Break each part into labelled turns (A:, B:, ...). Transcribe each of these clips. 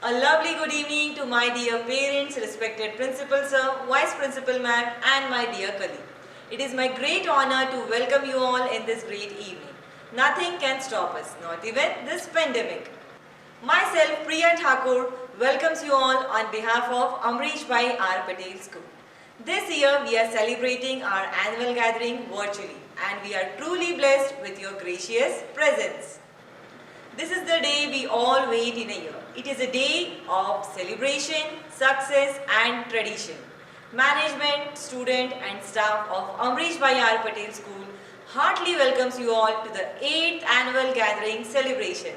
A: A lovely good evening to my dear parents, respected principal sir, vice principal ma'am and my dear colleague. It is my great honor to welcome you all in this great evening. Nothing can stop us, not even this pandemic. Myself, Priya Thakur, welcomes you all on behalf of Amrish Bhai R. Patel School. This year we are celebrating our annual gathering virtually and we are truly blessed with your gracious presence. This is the day we all wait in a year. It is a day of celebration, success and tradition. Management, student and staff of Amrish Bhai R. Patel School heartily welcomes you all to the 8th annual gathering celebration.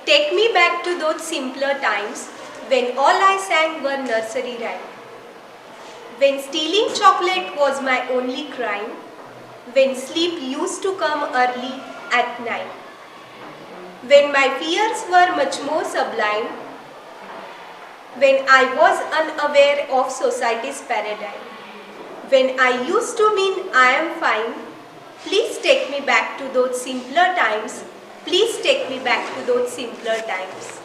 B: Take me back to those simpler times when all I sang were nursery rhyme. When stealing chocolate was my only crime. When sleep used to come early at night. When my fears were much more sublime. When I was unaware of society's paradigm. When I used to mean I am fine. Please take me back to those simpler times. Please take me back to those simpler times.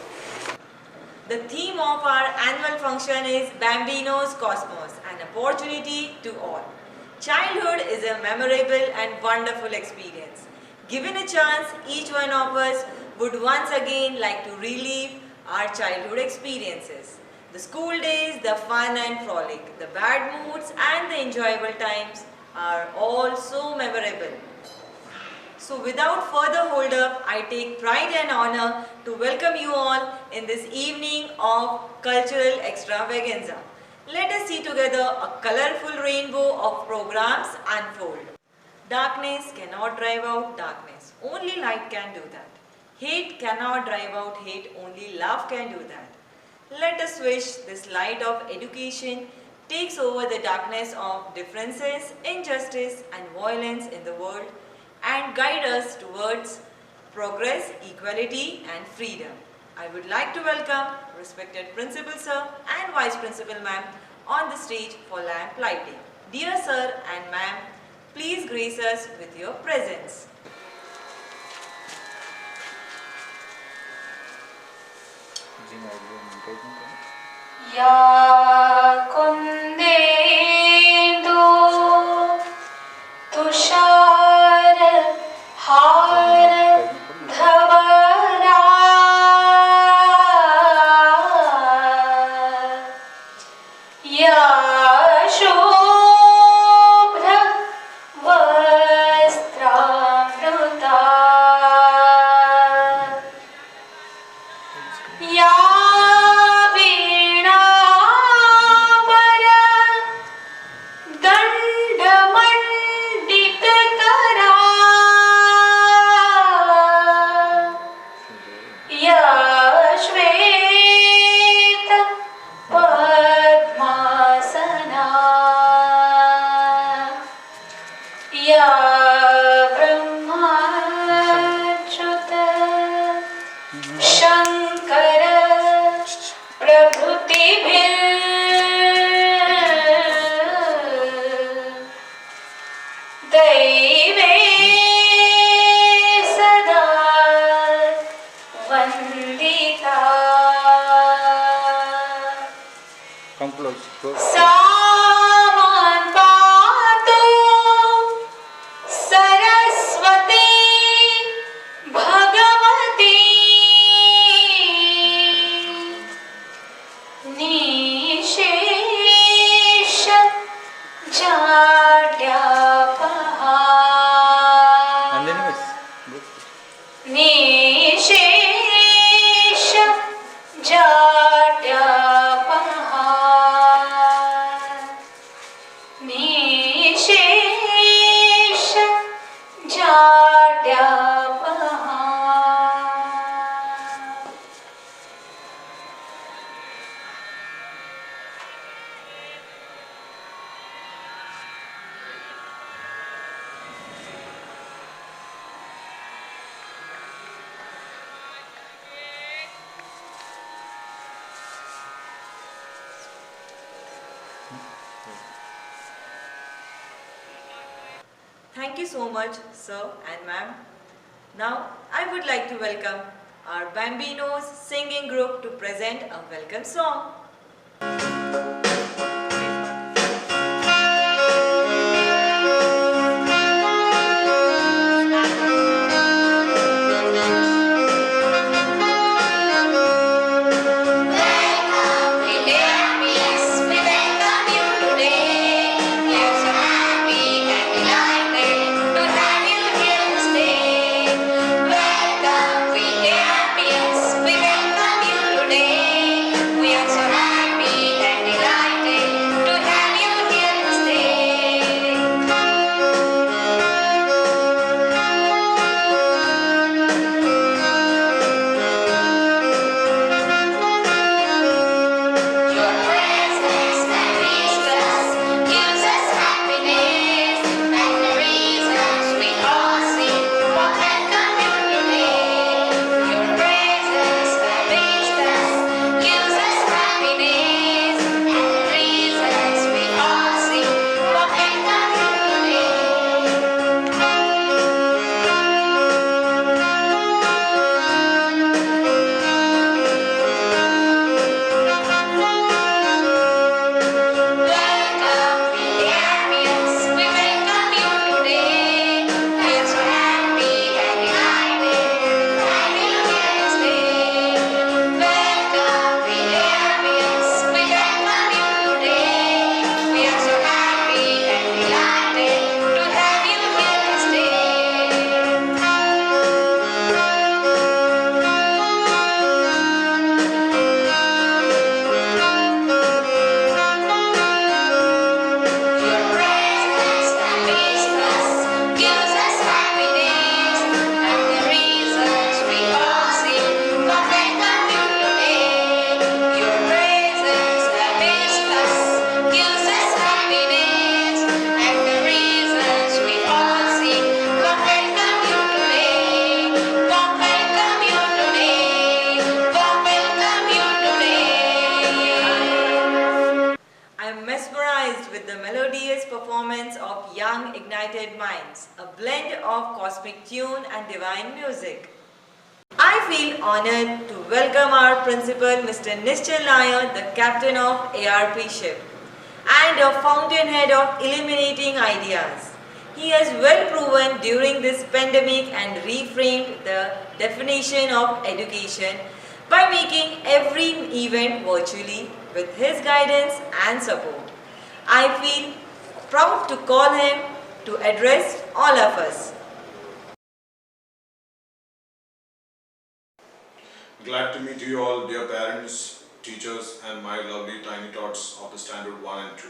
A: The theme of our annual function is Bambino's Cosmos, an opportunity to all. Childhood is a memorable and wonderful experience. Given a chance, each one of us would once again like to relive our childhood experiences. The school days, the fun and frolic, the bad moods and the enjoyable times are all so memorable. So without further hold up, I take pride and honor to welcome you all in this evening of cultural extravaganza. Let us see together a colorful rainbow of programs unfold. Darkness cannot drive out darkness, only light can do that. Hate cannot drive out hate, only love can do that. Let us wish this light of education takes over the darkness of differences, injustice and violence in the world and guide us towards progress, equality and freedom. I would like to welcome respected Principal Sir and Vice Principal Ma'am on the stage for lamp lighting. Dear Sir and Ma'am, please grace us with your presence.
B: Ya kundendu tushar har dhavara ya shubhra vastramruta ya
C: Come close.
B: Saman Patu Saraswati Bhagavati Nishesha Jadyapaha Nishesha Jadyapaha Nishesha Jadyapaha.
A: Thank you so much, Sir and Ma'am. Now, I would like to welcome our Bambinos singing group to present a welcome song. With the melodious performance of young ignited minds, a blend of cosmic tune and divine music. I feel honored to welcome our principal, Mr. Nischal Nair, the captain of ARP ship and a fountainhead of illuminating ideas. He has well proven during this pandemic and reframed the definition of education by making every event virtually with his guidance and support. I feel proud to call him to address all of us.
D: Glad to meet you all, dear parents, teachers and my lovely tiny tots of the Standard 1 and 2.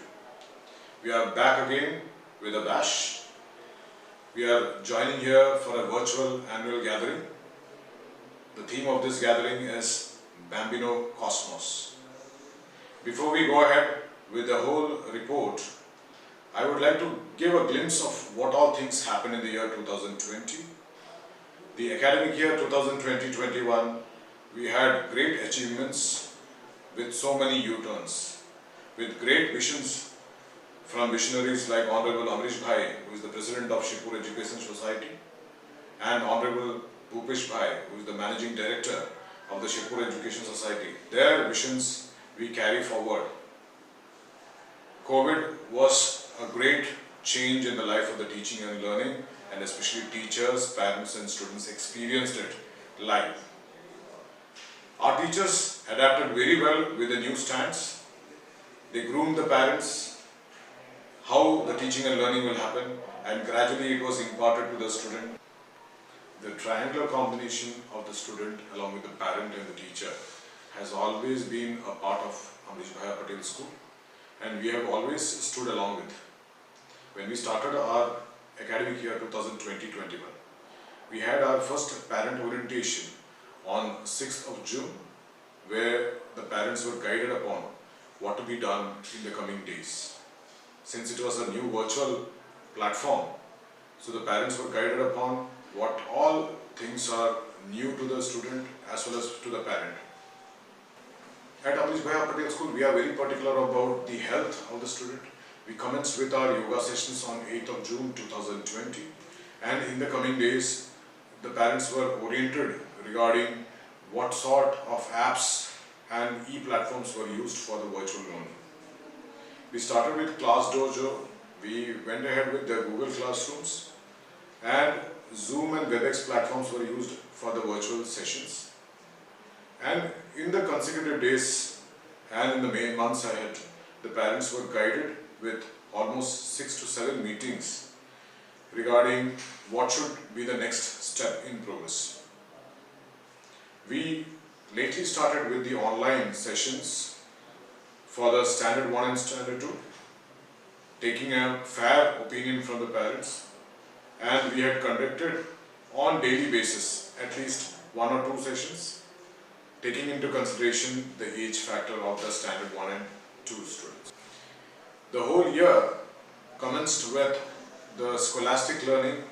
D: We are back again with a bash. We are joining here for a virtual annual gathering. The theme of this gathering is Bambino Cosmos. Before we go ahead with the whole report, I would like to give a glimpse of what all things happened in the year 2020. The academic year 2020-21, we had great achievements with so many U-turns, with great visions from visionaries like Honorable Amrish Bhai, who is the President of Shibpur Education Society, and Honorable Bhupesh Bhai, who is the Managing Director of the Shibpur Education Society. Their visions we carry forward. COVID was a great change in the life of the teaching and learning, and especially teachers, parents and students experienced it live. Our teachers adapted very well with the new stance. They groomed the parents, how the teaching and learning will happen, and gradually it was imparted to the student. The triangular combination of the student along with the parent and the teacher has always been a part of Amrish Bhai Patel School, and we have always stood along with. When we started our academic year 2020-21, we had our first parent orientation on 6th of June, where the parents were guided upon what to be done in the coming days. Since it was a new virtual platform, so the parents were guided upon what all things are new to the student as well as to the parent. At Amrish Bhai Patel School, we are very particular about the health of the student. We commenced with our yoga sessions on 8th of June 2020, and in the coming days, the parents were oriented regarding what sort of apps and e-platforms were used for the virtual learning. We started with Class Dojo, we went ahead with the Google Classrooms, and Zoom and WebEx platforms were used for the virtual sessions. And in the consecutive days and in the May months ahead, the parents were guided with almost 6 to 7 meetings regarding what should be the next step in progress. We lately started with the online sessions for the Standard 1 and Standard 2, taking a fair opinion from the parents, and we had conducted on daily basis at least 1 or 2 sessions, taking into consideration the age factor of the Standard 1 and 2 students. The whole year commenced with the scholastic learning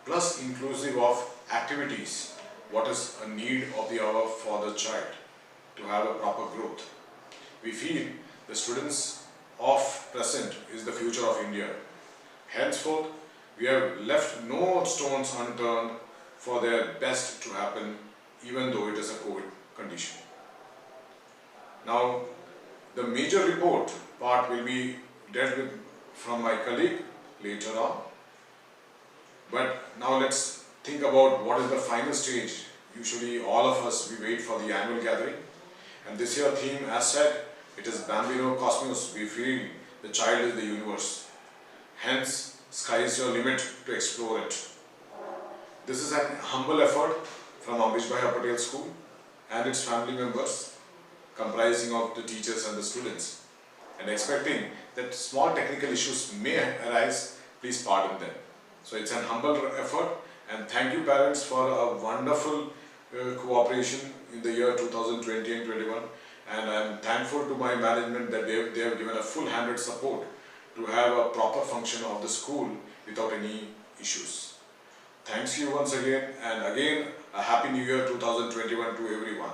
D: plus inclusive of activities, what is a need of the hour for the child to have a proper growth. We feel the students of present is the future of India. Henceforth, we have left no stones unturned for their best to happen, even though it is a COVID condition. Now, the major report part will be dealt with from my colleague later on. But now let's think about what is the final stage. Usually all of us, we wait for the annual gathering. And this year theme, as said, it is Bambino Cosmos. We feel the child is the universe. Hence, sky is your limit to explore it. This is an humble effort from Amrish Bhai Patel School and its family members, comprising of the teachers and the students. And expecting that small technical issues may arise, please pardon them. So it's an humble effort, and thank you parents for a wonderful cooperation in the year 2020 and 21. And I'm thankful to my management that they have given a full-handed support to have a proper function of the school without any issues. Thanks you once again, and again a Happy New Year 2021 to everyone.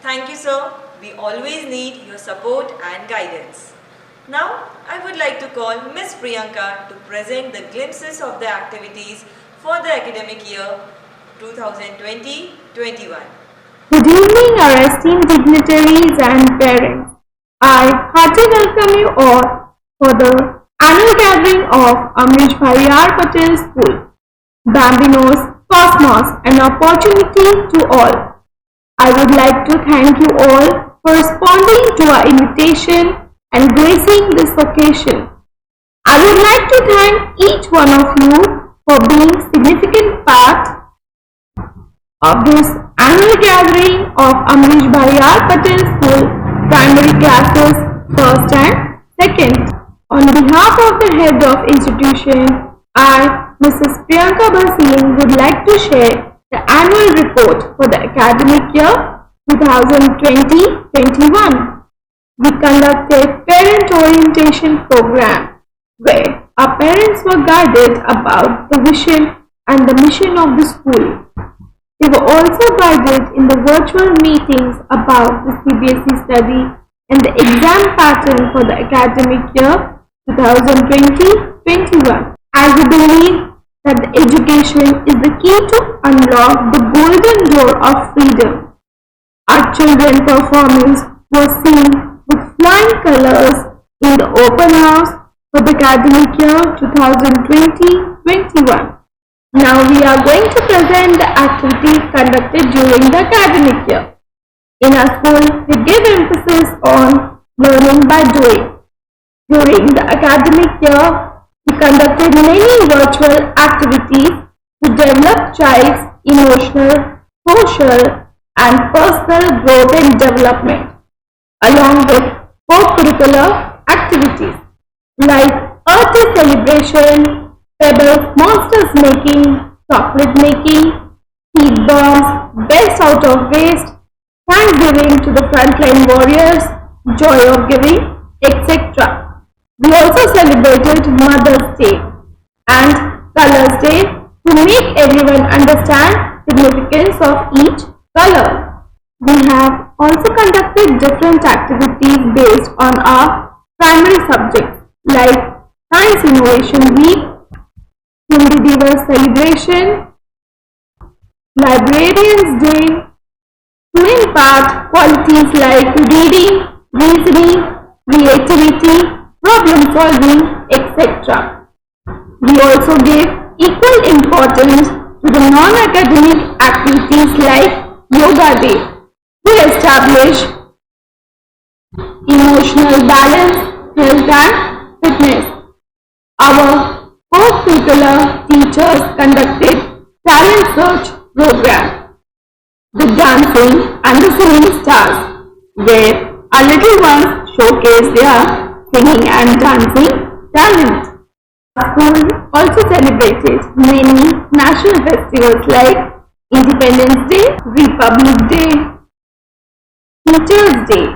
A: Thank you, sir. We always need your support and guidance. Now, I would like to call Ms. Priyanka to present the glimpses of the activities for the academic year 2020-21.
E: Good evening, our esteemed dignitaries and parents. I heartily welcome you all for the annual gathering of Amrish Bhai Patel School. Bambino's Cosmos, an opportunity to all. I would like to thank you all for responding to our invitation and gracing this occasion. I would like to thank each one of you for being significant part of this annual gathering of Amrish Bhai Patel School primary classes 1st and 2nd. On behalf of the head of institution, I, Mrs. Priyanka Bhasin, would like to share the annual report for the academic year 2020-21. We conducted parent orientation program where our parents were guided about the vision and the mission of the school. They were also guided in the virtual meetings about the CBSE study and the exam pattern for the academic year 2020-21. As we believe that the education is the key to unlock the golden door of freedom. Our children's performance was seen with flying colors in the open house for the academic year 2020-21. Now we are going to present the activities conducted during the academic year. In our school, we give emphasis on learning by doing. During the academic year, we conducted many virtual activities to develop child's emotional, social, and personal growth and development, along with co-curricular activities like Earth Day celebration, pebbles monsters making, chocolate making, seed bombs, best out of waste, thanksgiving to the frontline warriors, joy of giving, etc. We also celebrated Mother's Day and Colors Day to make everyone understand the significance of each color. We have also conducted different activities based on our primary subjects like Science Innovation Week, Hindi Divas celebration, Librarians Day, to impart qualities like reading, reasoning, creativity, problem solving, etc. We also give equal importance to the non-academic activities like Yoga Day to establish emotional balance, health and fitness. Our co-curricular teachers conducted talent search program, the dancing and the singing stars, where our little ones showcase their singing and dancing talent. School also celebrated many national festivals like Independence Day, Republic Day, Teachers Day.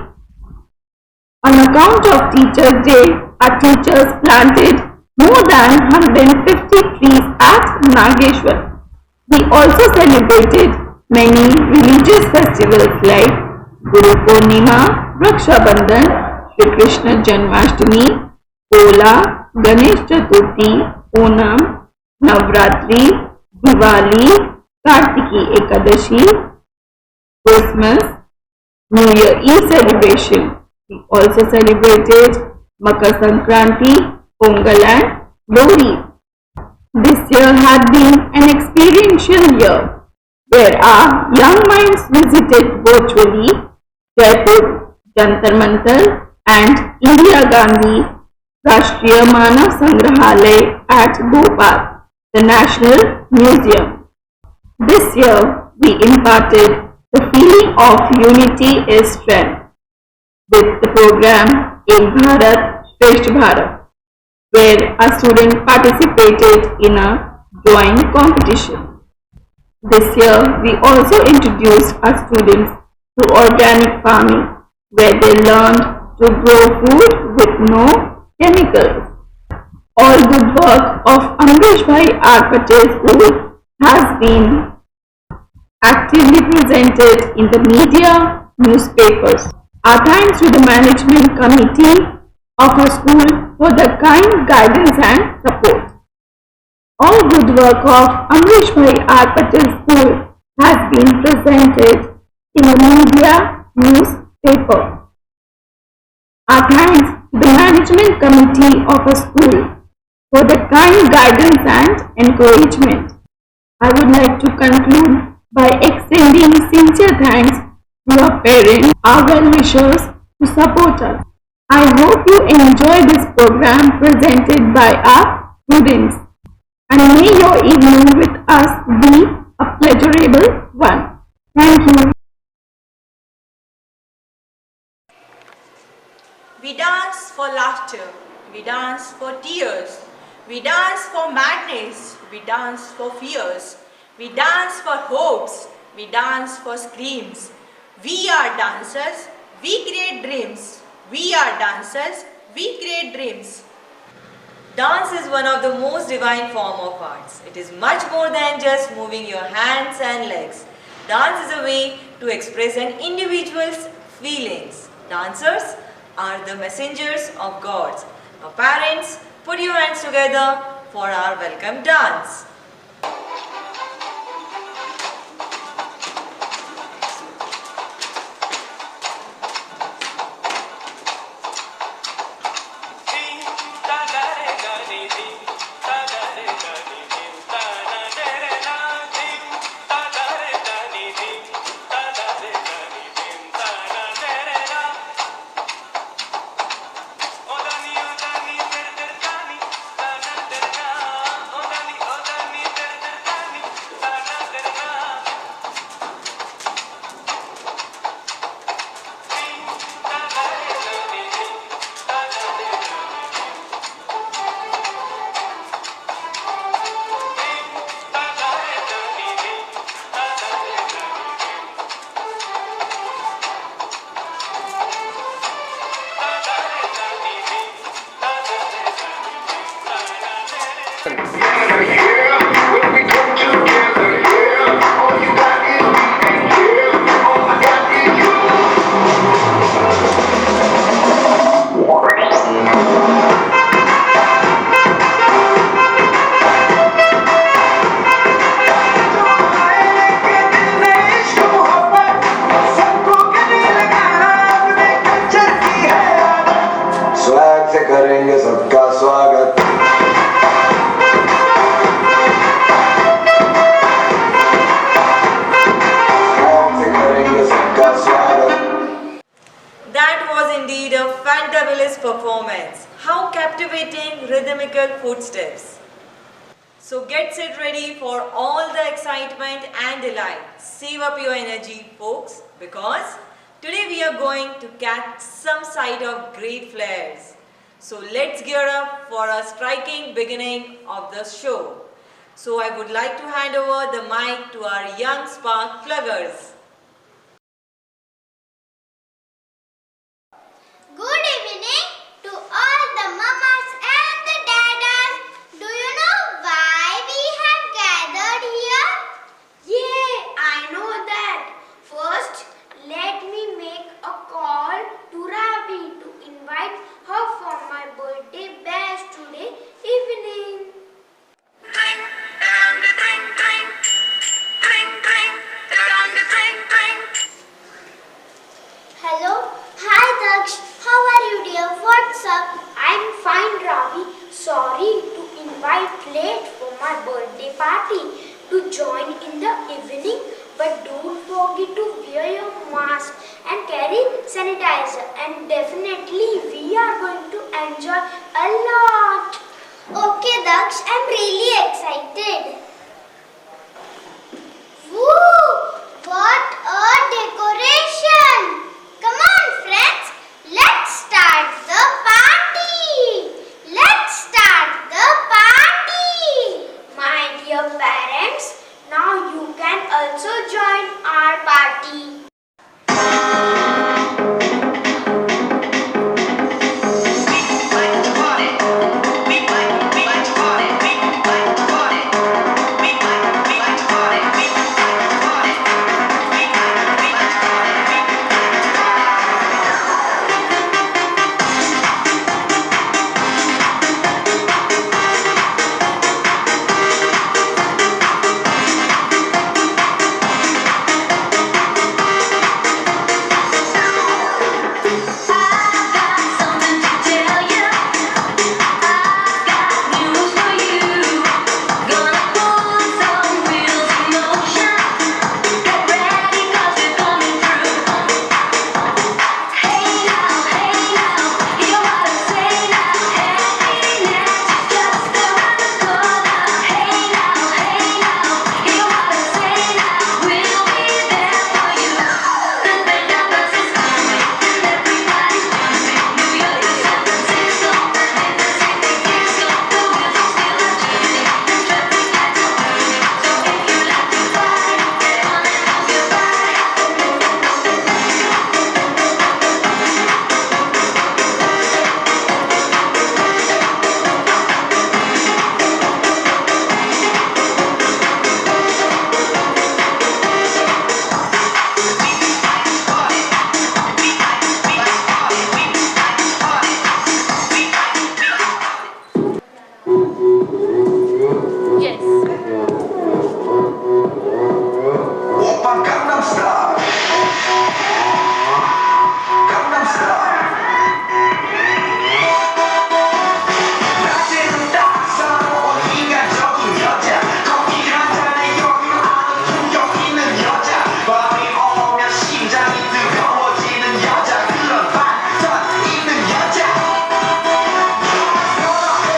E: On account of Teachers Day, our teachers planted more than 150 trees at Nageshwar. We also celebrated many religious festivals like Guru Purnima, Raksha Bandhan, Shri Krishna Janmashtami, Pola, Ganesh Chaturthi, Onam, Navratri, Diwali, Kartiki Ekadashi, Christmas, New Year Eve celebration. We also celebrated Makar Sankranti, Pongal and Lohri. This year had been an experiential year where our young minds visited virtually Jaipur, Jantar Mantar and Indira Gandhi Rashtriya Manav Sangrahalaya at Bhopal, the National Museum. This year we imparted the feeling of unity is strength with the program Ek Bharat Shresth Bharat, where a student participated in a drawing competition. This year, we also introduced our students to organic farming, where they learned to grow food with no chemicals. All good work of Amrish Bhai R. Patel School has been actively presented in the media, newspapers. Our thanks to the management committee of our school for the kind guidance and support. All good work of Amrish Bhai R. Patel School has been presented in the media, newspaper. Our thanks to the management committee of our school for the kind guidance and encouragement. I would like to conclude by extending sincere thanks to our parents, our well-wishers to support us. I hope you enjoy this program presented by our students, and may your evening with us be a pleasurable one. Thank you.
A: We dance for laughter, we dance for tears, we dance for madness, we dance for fears, we dance for hopes, we dance for screams. We are dancers, we create dreams. We are dancers, we create dreams. Dance is one of the most divine form of arts. It is much more than just moving your hands and legs. Dance is a way to express an individual's feelings. Dancers are the messengers of gods. Now parents, put your hands together for our welcome dance.
F: सबका स्वागत से करेंगे सबका स्वागत
A: That was indeed a fantabulous performance. How captivating rhythmical footsteps. So get set ready for all the excitement and delight. Save up your energy, folks, because today we are going to catch some sight of great flares. So let's gear up for a striking beginning of the show. So I would like to hand over the mic to our young spark pluggers.
G: Good evening to all the mamas and the dadas. Do you know why we have gathered here? Yeah, I know that. First, let me make a call to Ravi to invite her for my birthday bash today evening. Hello. Hi Daksh. How are you dear? What's up? I'm fine Ravi. Sorry to invite late for my birthday party to join in the evening, but don't forget to wear your mask and carry sanitizer, and definitely we are going to enjoy a lot. Okay Daksh, I'm really excited. Woo! What a decoration! Come on friends, let's start the party! Let's start the party! My dear parents, now you can also join our party.
F: 오빤 강남스타일 강남스타일 낮에는 따사로운 인간적인 여자 커피 한 잔에 여유 아는 품격 있는 여자 밤이 오면 심장이 뜨거워지는 여자 그런 반전 있는 여자 선호해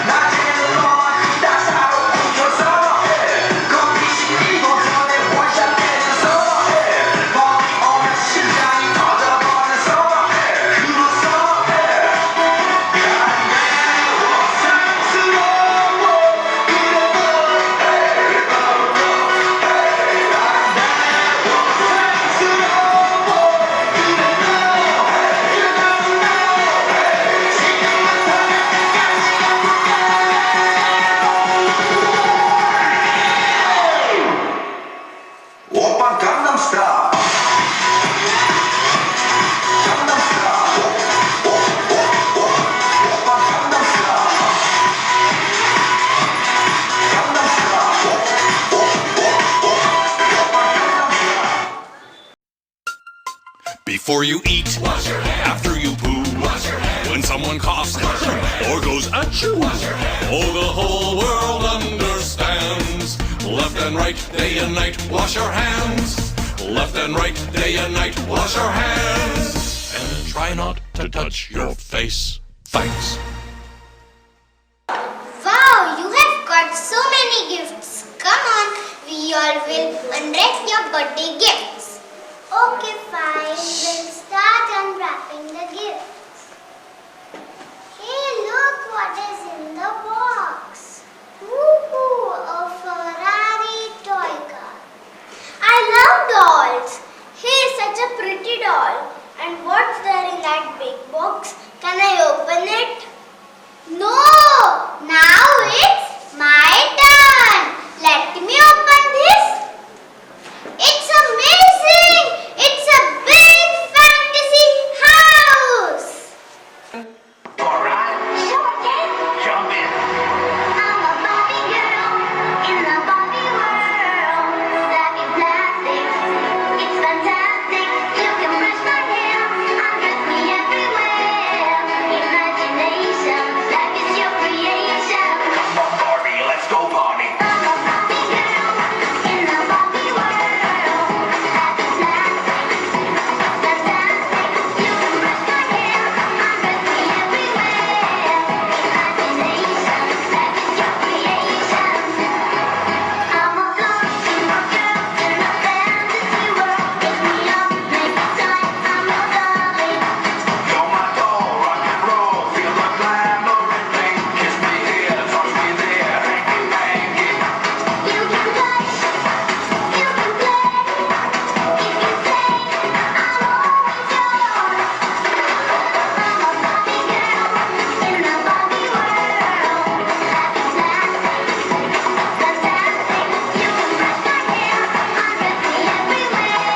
F: 낮에는 너만큼 따사로운 저 선호해 커피 식히고 전에 원샷 내는 선호해 밤이 오면 심장이 터져버리는 선호해 그런 선호해 오빤 강남스타일 강남스타일 오빤 강남스타일
H: Before you eat, wash your hands. After you poo, wash your hands. When someone coughs or goes achoo, oh, the whole world understands. Left and right, day and night, wash your hands. Left and right, day and night, wash your hands. And try not to touch your face. Thanks.
G: Wow, you have got so many gifts. Come on, we all will unwrap your birthday gifts. Okay, fine. We'll start unwrapping the gifts. Hey, look what is in the box. Woohoo, a Ferrari toy car. I love dolls. Hey, such a pretty doll. And what's there in that big box? Can I open it? No! Now it's my turn! Let me open this. It's amazing! It's a big fantasy house!
F: Alright,
G: Sure can.
F: jump in.
G: I'm a Barbie girl in the Barbie world. Savvy plastic, it's fantastic. You can brush my hair, undress me everywhere. Imagination, life is your creation.
F: Come on, Barbie, let's go party.
G: I'm a Barbie girl in the Barbie world. Savvy plastic, fantastic. You can brush my hair, undress me everywhere. Imagination, life is your creation. I'm a floating girl in a fantasy world. Pick me up, make me time. I'm your darling.
F: You're my doll, rock and roll, feel the glamour and thing. Kiss me here, touch me there, hanky panky.
G: You can touch, you can play. If you say I'm always yours. I'm a Barbie girl in the Barbie world. Savvy plastic, fantastic. You can brush my hair, undress me everywhere.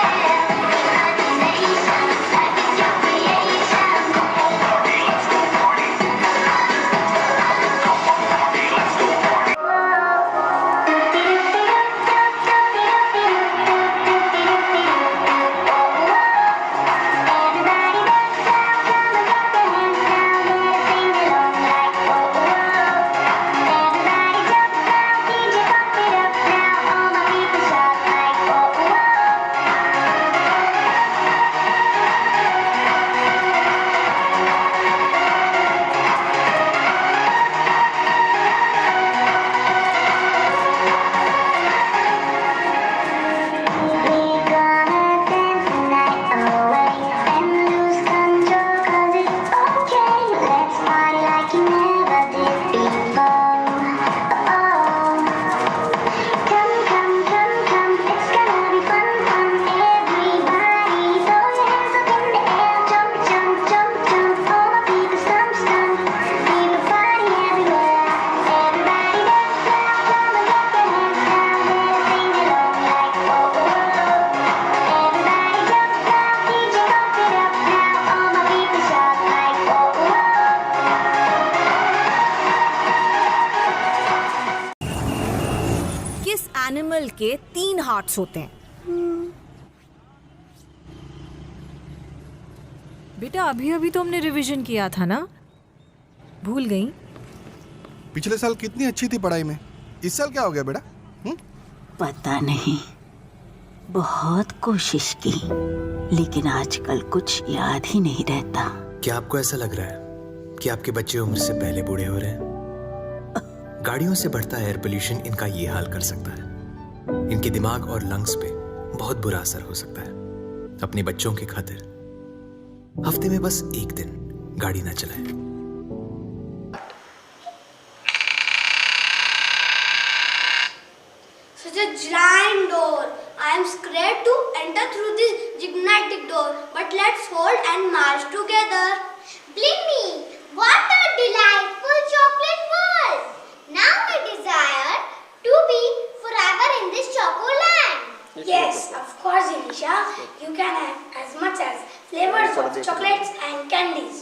G: Imagination, life is your creation.
F: Come on, Barbie, let's go party. Come on, Barbie, let's go party.
I: किस animal के 3 hearts होते हैं? बेटा अभी अभी तो हमने revision किया था ना, भूल गई?
J: पिछले साल कितनी अच्छी थी पढ़ाई में, इस साल क्या हो गया बेटा?
K: पता नहीं, बहुत कोशिश की लेकिन आजकल कुछ याद ही नहीं रहता।
L: क्या आपको ऐसा लग रहा है कि आपके बच्चे उम्र से पहले बूढ़े हो रहे हैं? गाड़ियों से बढ़ता एयर पोल्यूशन इनका ये हाल कर सकता है। इनके दिमाग और लंग्स पे बहुत बुरा असर हो सकता है। अपने बच्चों की खातिर हफ्ते में बस 1 दिन गाड़ी ना चलाएं।
G: Such a giant door. I am scared to enter through this gigantic door. But let's hold and march together. Blimey, what a delightful chocolate world! Now I desire to be forever in this chocoland. Yes, of course, Elisha. You can have as much as flavors of chocolates and candies.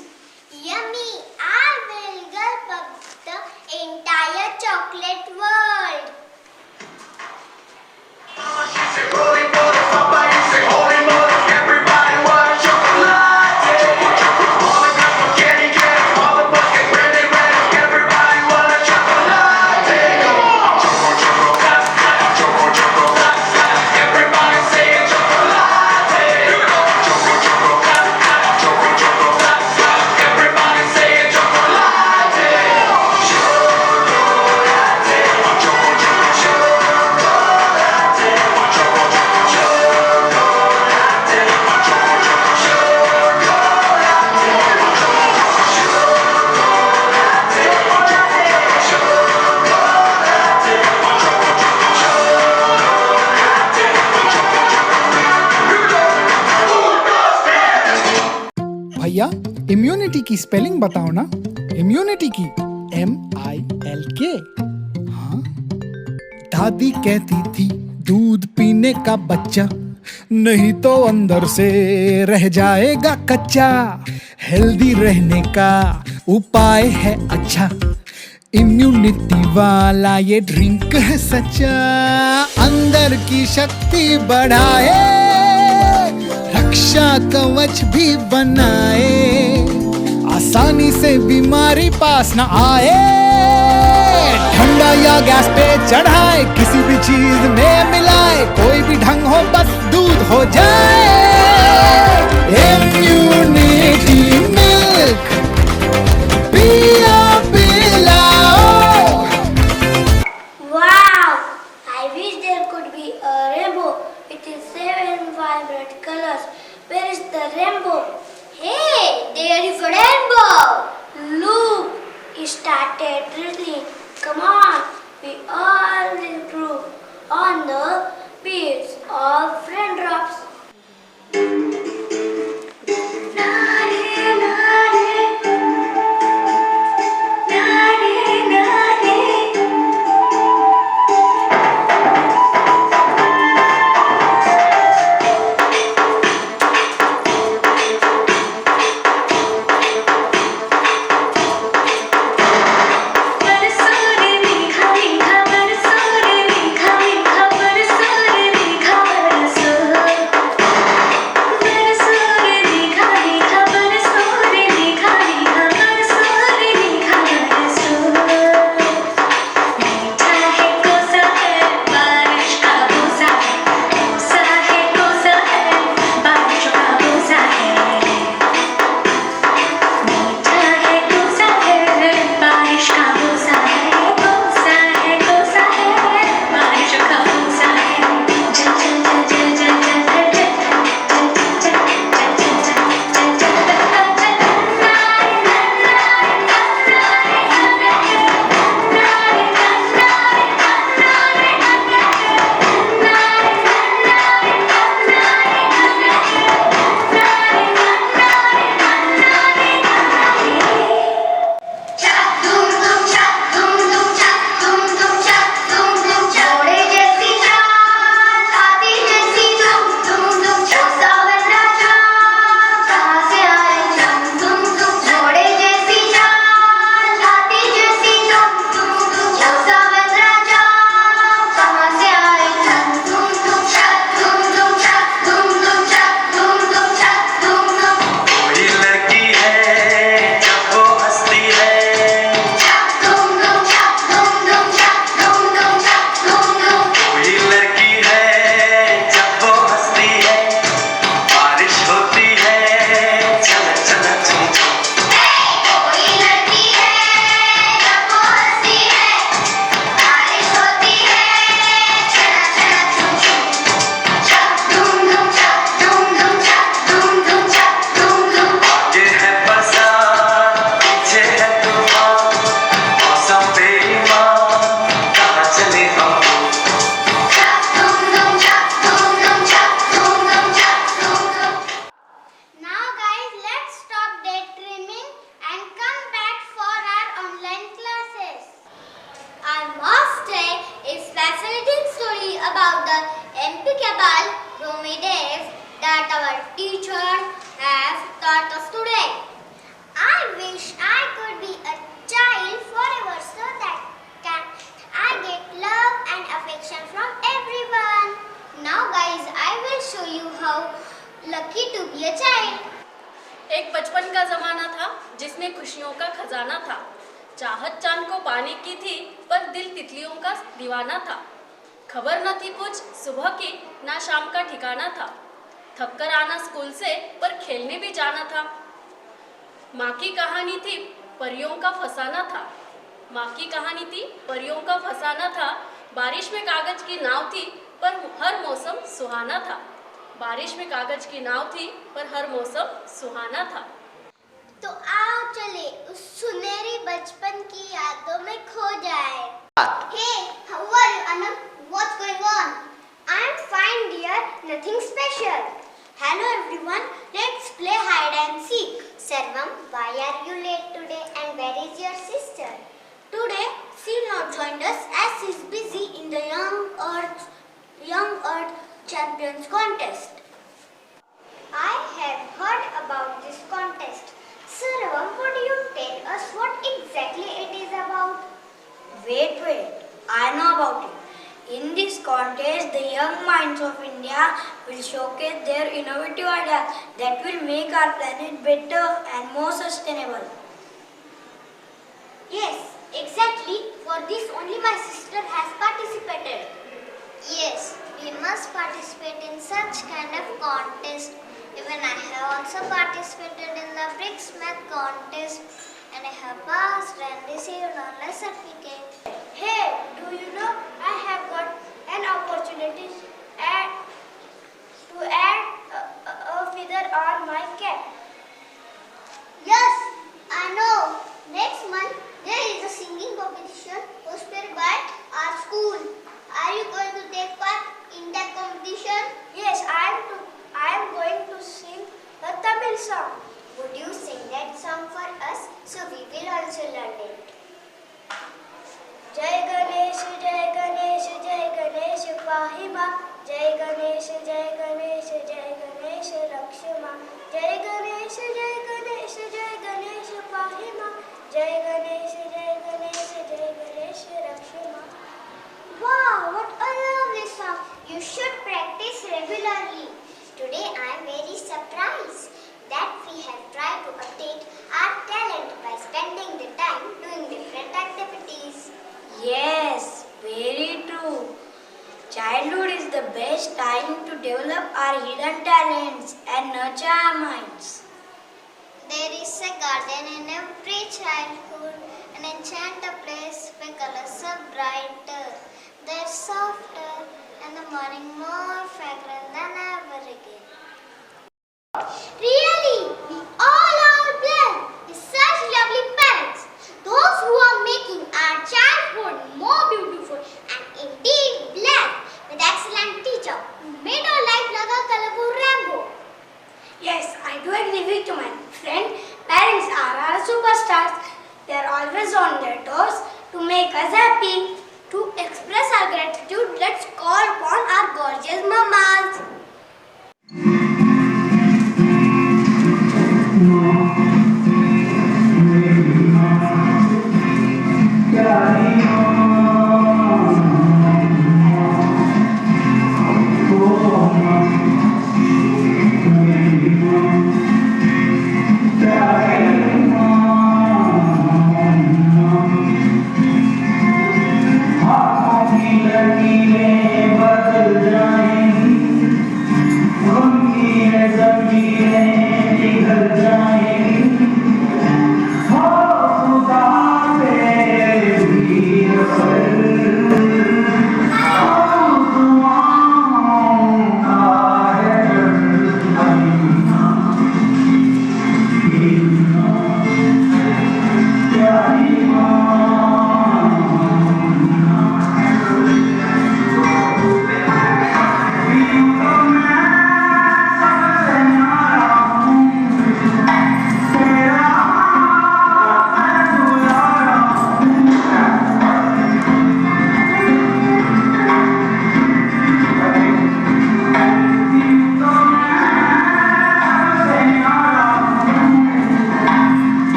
G: Yummy! I will gulp up the entire chocolate world.
F: Rolling for the top, I say holy moly, everybody want chocolate. All the girls for candy,
M: भैया immunity की spelling बताओ ना। Immunity की MILK। हाँ, दादी कहती थी दूध पीने का बच्चा नहीं तो अंदर से रह जाएगा कच्चा। हेल्दी रहने का उपाय है अच्छा, इम्यूनिटी वाला ये ड्रिंक है सच्चा। अंदर की शक्ति बढ़ाए, रक्षा कवच भी बनाए, आसानी से बीमारी पास न आए। ठंडा या गैस पे चढ़ाए, किसी भी चीज में मिलाए, कोई भी ढंग हो बस दूध हो जाए। इम्यूनिटी मिल्क पिया पिलाओ।
G: Wow! I wish there could be a rainbow with its 7 vibrant colors. Where is the rainbow? Hey, there is a rainbow! Look, it started drizzling. Come on, we all will improve on the beats of raindrops.
N: एक बचपन का जमाना था जिसमें खुशियों का खजाना था। चाहत चांद को पाने की थी पर दिल तितलियों का दीवाना था। खबर न थी कुछ सुबह की ना शाम का ठिकाना था। थक कर आना स्कूल से पर खेलने भी जाना था। माँ की कहानी थी परियों का फसाना था। माँ की कहानी थी परियों का फसाना था। बारिश में कागज की नाव थी पर हर मौसम सुहाना था। बारिश में कागज की नाव थी पर हर मौसम सुहाना था।
G: तो आओ चले उस सुनहरी बचपन की यादों में खो जाए। Hey, how are you, Anam? What's going on? I'm fine, dear. Nothing special. Hello, everyone. Let's play hide and seek. Sarvam, why are you late today and where is your sister? Today, she not joined us as she is busy in the Young Earth Champions contest. I have heard about this contest. Sarvam, could you tell us what exactly it is about?
O: Wait, I know about it. In this contest, the young minds of India will showcase their innovative ideas that will make our planet better and more sustainable.
G: Yes, exactly. For this only my sister has participated. Yes, we must participate in such kind of contest. Even I have also participated in the BRICS Math contest and I have passed and received a certificate.
O: Hey, do you know I have got an opportunity to add a feather on my cap?
G: Yes, I know. Next month there is a singing competition hosted by our school. Are you going to take part in that competition?
O: Yes, I am going to sing a Tamil song.
G: Would you sing that song for us so we will also learn it?
O: Jai Ganesh, Jai Ganesh, Jai Ganesh, Pahima. Jai Ganesh, Jai Ganesh, Jai Ganesh, Rakshama. Jai Ganesh, Jai Ganesh, Jai Ganesh, Pahima. Jai Ganesh, Jai Ganesh, Jai Ganesh, Rakshama.
G: Wow, what a lovely song. You should practice regularly. Today I am very surprised that we have tried to update our talent by spending the time doing different activities.
O: Yes, very true. Childhood is the best time to develop our hidden talents and nurture our minds.
G: There is a garden in every childhood, an enchanted place where colors are brighter, they're softer, and the morning more fragrant than ever again. Really, we all are blessed with such lovely parents, those who are making our childhood more beautiful and indeed blessed with excellent teacher who made our life like a colorful rainbow.
O: Yes, I do agree with you, my friend. Parents are our superstars. They are always on their toes to make us happy. To express our gratitude, let's call upon our gorgeous mamas.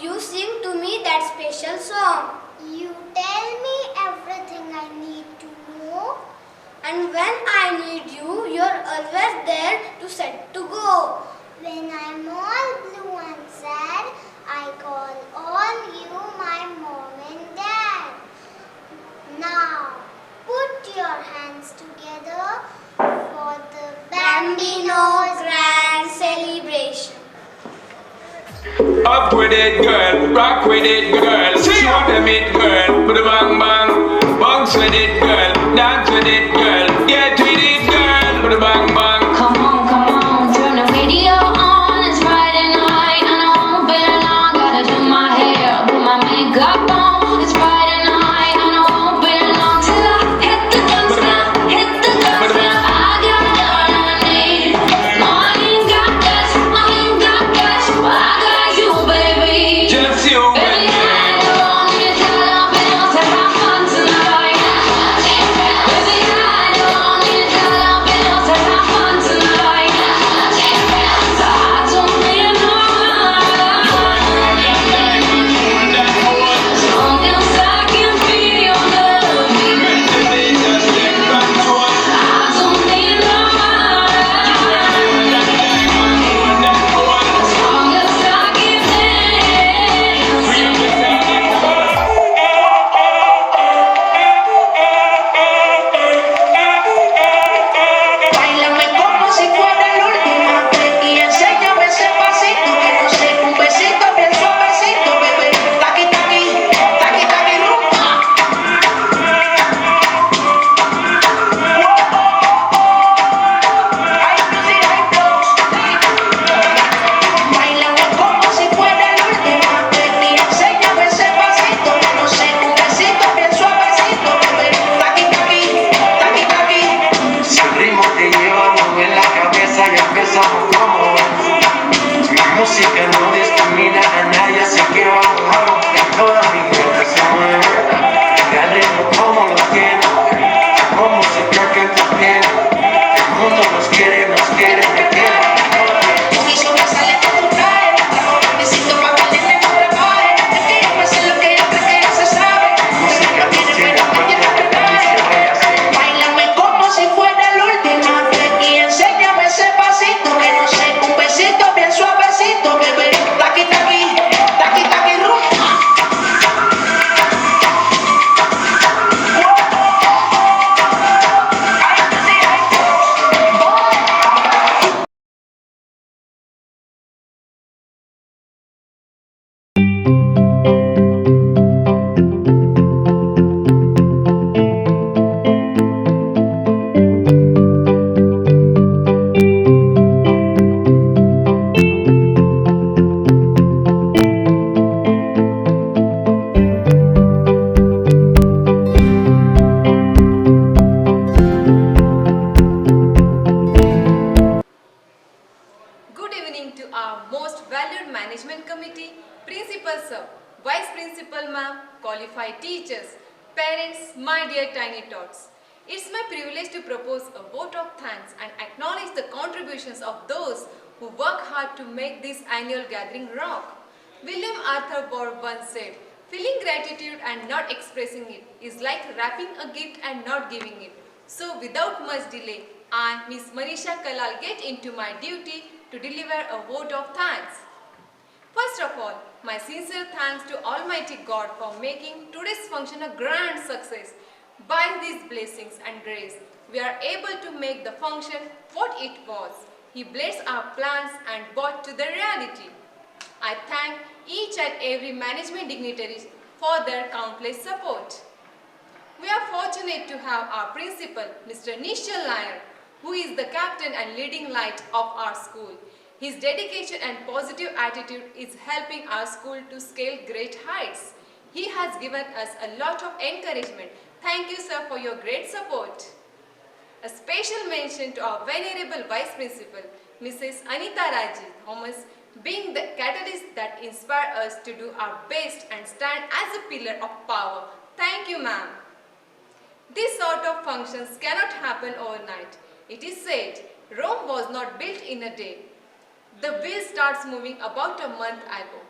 O: you sing to me that special song.
G: You tell me everything I need to know.
O: And when I need you, you're always there to set to go.
G: When I'm all blue and sad, I call all you my mom and dad. Now, put your hands together for the Bambino's grand celebration.
P: Up with it, girl. Rock with it, girl. Show them it, girl. Put a bang bang. Bounce with it, girl. Dance with it, girl. Get with it, girl. Put a bang bang.
Q: Come on, turn the radio on. It's Friday night and I won't be long. Gotta do my hair, put my makeup on. It's Friday night and I won't be long till I hit the dance now, hit the dance now. I got all I need. No, I ain't got cash, but I got you, baby.
P: Just you,
Q: baby. I don't need to love it, to have fun tonight. Baby, I don't need to love it, to have fun tonight. I don't need no as long as I can feel your love. I don't need no as long as I can
F: Báilame como si fuera la última vez y enséñame ese pasito que no sé, un besito bien suavecito, bebé. Taqui taqui, taqui taqui rumba. Báilame como si fuera la última vez y enséñame ese pasito que no sé, un besito bien suavecito, bebé. Taqui taqui, taqui taqui. Si el ritmo te lleva en la cabeza y empezamos como la música no discrimina a nadie, así que vamos a romper toda mi mente se mueve. El ritmo como lo tiene, con música que tú tienes. El mundo nos quiere, me quiere. Con eso me sale que tú traes, trajo necesito pa' que el nene no prepare. Es que yo me sé lo que ella cree que ya se sabe. Música tiene, pero oye, no te traes. Báilame como si fuera la última vez y enséñame ese pasito que no sé, un besito bien suavecito, bebé. Taqui taqui, taqui taqui rumba.
A: Good evening to our most valued management committee, principal sir, vice principal ma'am, qualified teachers, parents, my dear tiny tots. It's my privilege to propose a vote of thanks and acknowledge the contributions of those who work hard to make this annual gathering rock. William Arthur Bohr once said, feeling gratitude and not expressing it is like wrapping a gift and not giving it. So without much delay, I, Miss Manisha Kalal, get into my duty to deliver a vote of thanks. First of all, my sincere thanks to Almighty God for making today's function a grand success. By these blessings and grace, we are able to make the function what it was. He blessed our plans and brought to the reality. I thank each and every management dignitaries for their countless support. We are fortunate to have our principal, Mr. Nishal Nair, who is the captain and leading light of our school. His dedication and positive attitude is helping our school to scale great heights. He has given us a lot of encouragement. Thank you, sir, for your great support. A special mention to our venerable vice principal, Mrs. Anita Raji Thomas, being the catalyst that inspire us to do our best and stand as a pillar of power. Thank you, ma'am. This sort of functions cannot happen overnight. It is said, Rome was not built in a day. The wheel starts moving about a month ago.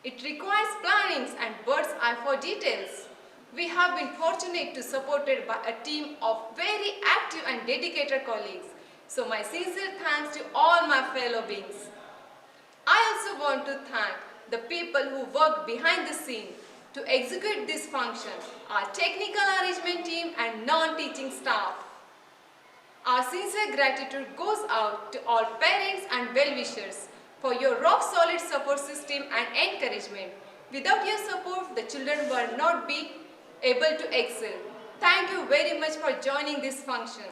R: It requires plannings and bird's eye for details. We have been fortunate to supported by a team of very active and dedicated colleagues. So my sincere thanks to all my fellow beings. I also want to thank the people who worked behind the scene to execute this function, our technical arrangement team and non-teaching staff. Our sincere gratitude goes out to all parents and well-wishers for your rock-solid support system and encouragement. Without your support, the children will not be able to excel. Thank you very much for joining this function.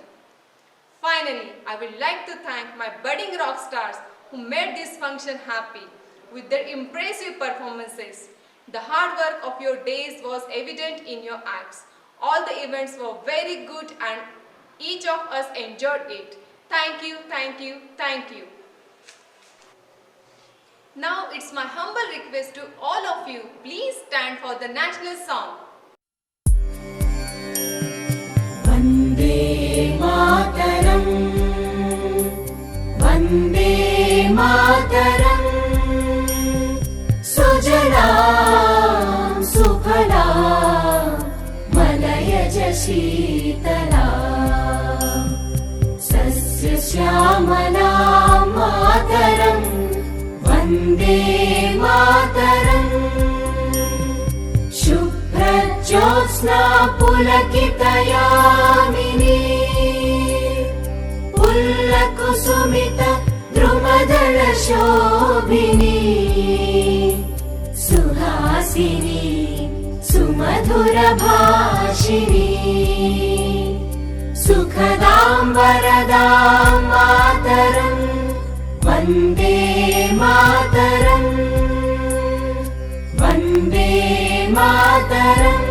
R: Finally, I would like to thank my budding rock stars who made this function happy with their impressive performances. The hard work of your days was evident in your acts. All the events were very good and each of us enjoyed it. Thank you, thank you, thank you. Now it's my humble request to all of you, please stand for the national song.
K: Vande Mataram, Vande Mataram, Sujalam Sukhalam, Malayaj Sheetalam, Sasya Shyamalam Mataram, Vande Mataram, Shubhrajyotsna Pulakitayamini, Pullakusumita Drumadala Shobhini, Suhasini Sumadhura Bhashini, Sukhadam Varadam Mataram, Vande Mataram, Vande Mataram.